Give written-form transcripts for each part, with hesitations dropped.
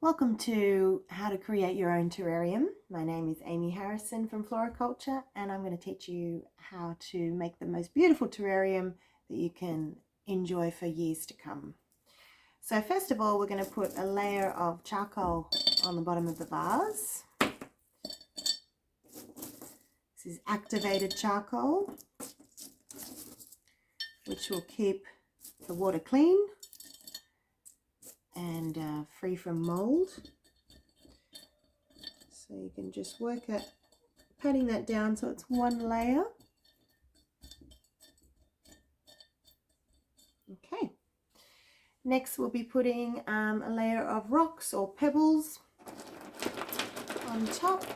Welcome to How to Create Your Own Terrarium. My name is Amy Harrison from Floriculture, and I'm going to teach you how to make the most beautiful terrarium that you can enjoy for years to come. So first of all, we're going to put a layer of charcoal on the bottom of the vase. This is activated charcoal, which will keep the water clean and free from mold. So you can just work at patting that down so it's one layer. Okay. Next we'll be putting a layer of rocks or pebbles on top.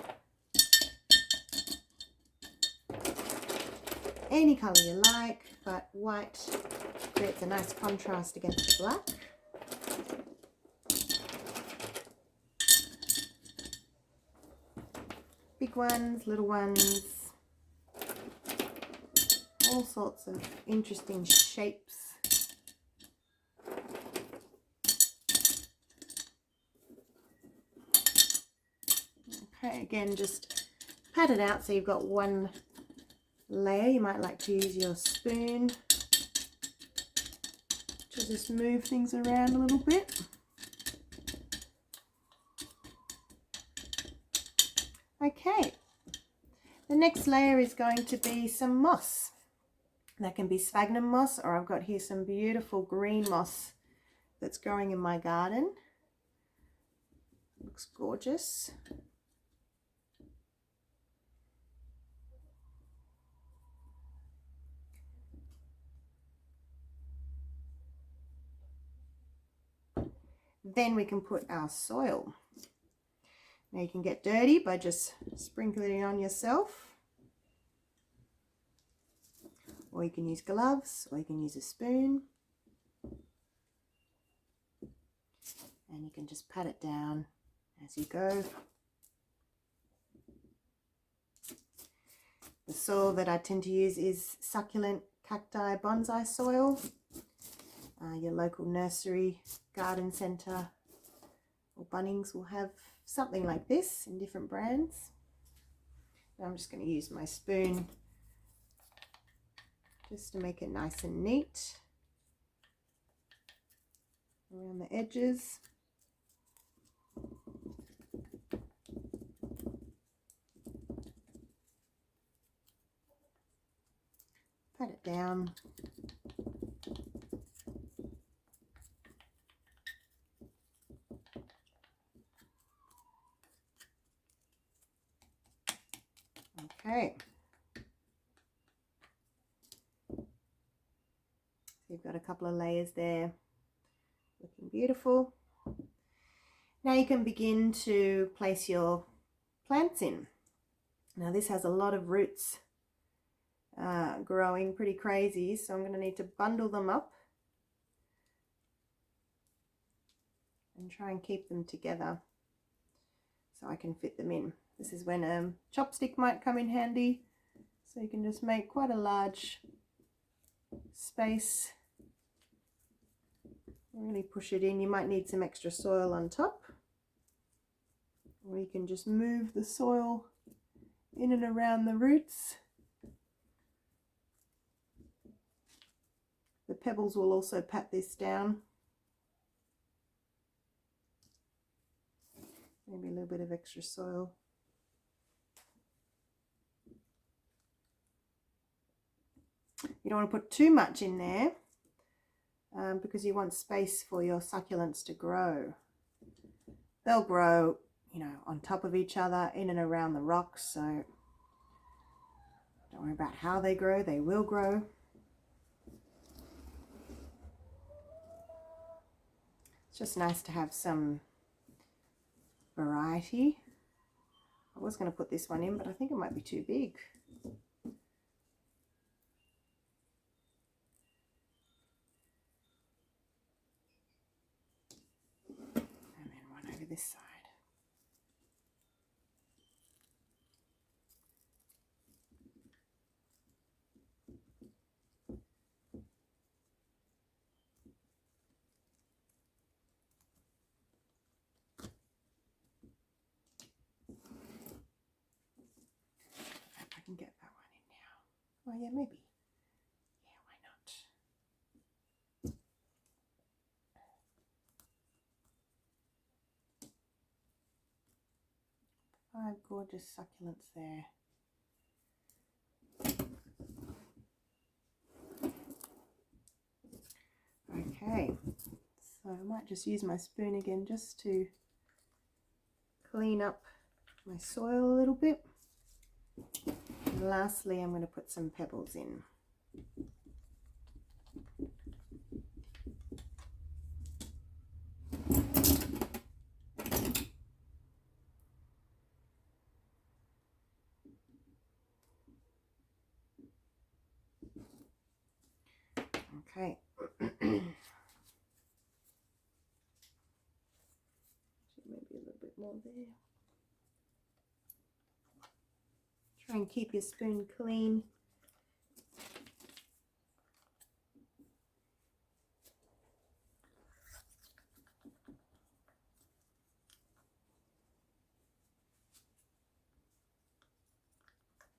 Any colour you like, but white creates a nice contrast against the black. Big ones, little ones, all sorts of interesting shapes. Okay, again, just pat it out so you've got one layer. You might like to use your spoon to just move things around a little bit. Okay, the next layer is going to be some moss. That can be sphagnum moss, or I've got here some beautiful green moss that's growing in my garden. Looks gorgeous. Then we can put our soil. Now you can get dirty by just sprinkling it on yourself, or you can use gloves, or you can use a spoon, and you can just pat it down as you go. The soil that I tend to use is succulent cacti bonsai soil. Your local nursery, garden centre or Bunnings will have something like this in different brands. Now I'm just going to use my spoon just to make it nice and neat around the edges. Pat it down. Okay. So you've got a couple of layers there, looking beautiful. Now you can begin to place your plants in. Now this has a lot of roots growing pretty crazy, so I'm going to need to bundle them up and try and keep them together so I can fit them in. This is when a chopstick might come in handy, so you can just make quite a large space. Really push it in. You might need some extra soil on top, or you can just move the soil in and around the roots. The pebbles will also pat this down. Maybe a little bit of extra soil. You don't want to put too much in there because you want space for your succulents to grow. They'll grow, you know, on top of each other, in and around the rocks, so don't worry about how they grow, they will grow. It's just nice to have some variety. I was going to put this one in, but I think it might be too big. And then one over this side. yeah, maybe. Yeah, why not? 5 gorgeous succulents there. Okay, so I might just use my spoon again just to clean up my soil a little bit. And lastly, I'm going to put some pebbles in. Okay. Maybe a little bit more there. Try and keep your spoon clean.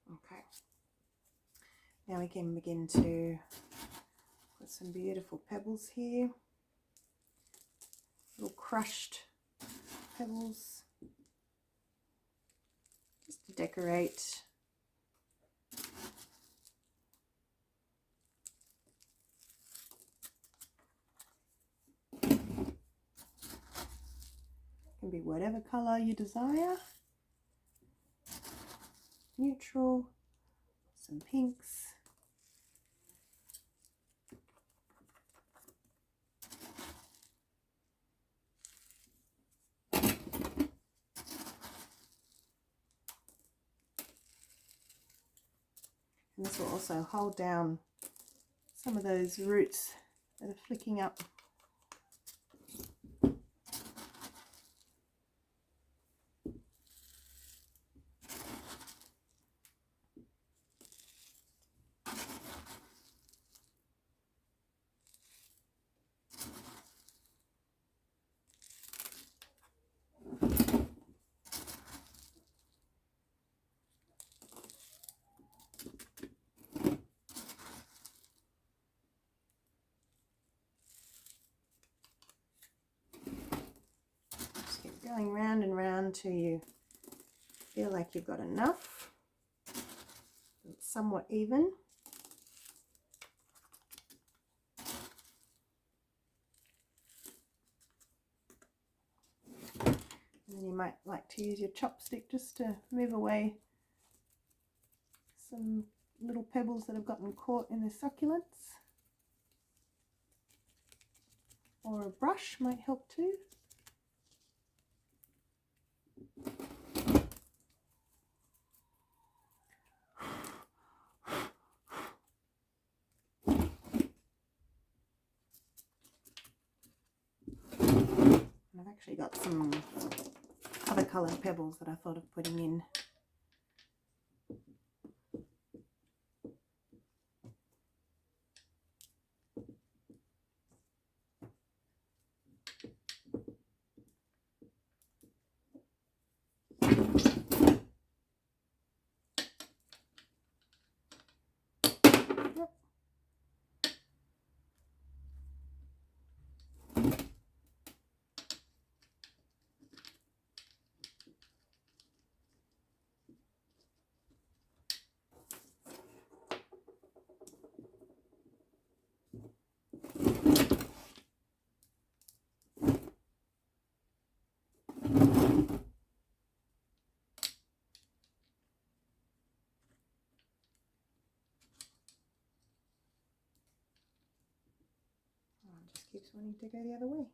Okay. Now we can begin to put some beautiful pebbles here. Little crushed pebbles. Just to decorate. Can be whatever color you desire. Neutral, some pinks. And this will also hold down some of those roots that are flicking up. Going round and round till you feel like you've got enough. It's somewhat even. And then you might like to use your chopstick just to move away some little pebbles that have gotten caught in the succulents. Or a brush might help too. I've actually got some other coloured pebbles that I thought of putting in. Just keeps wanting to go the other way.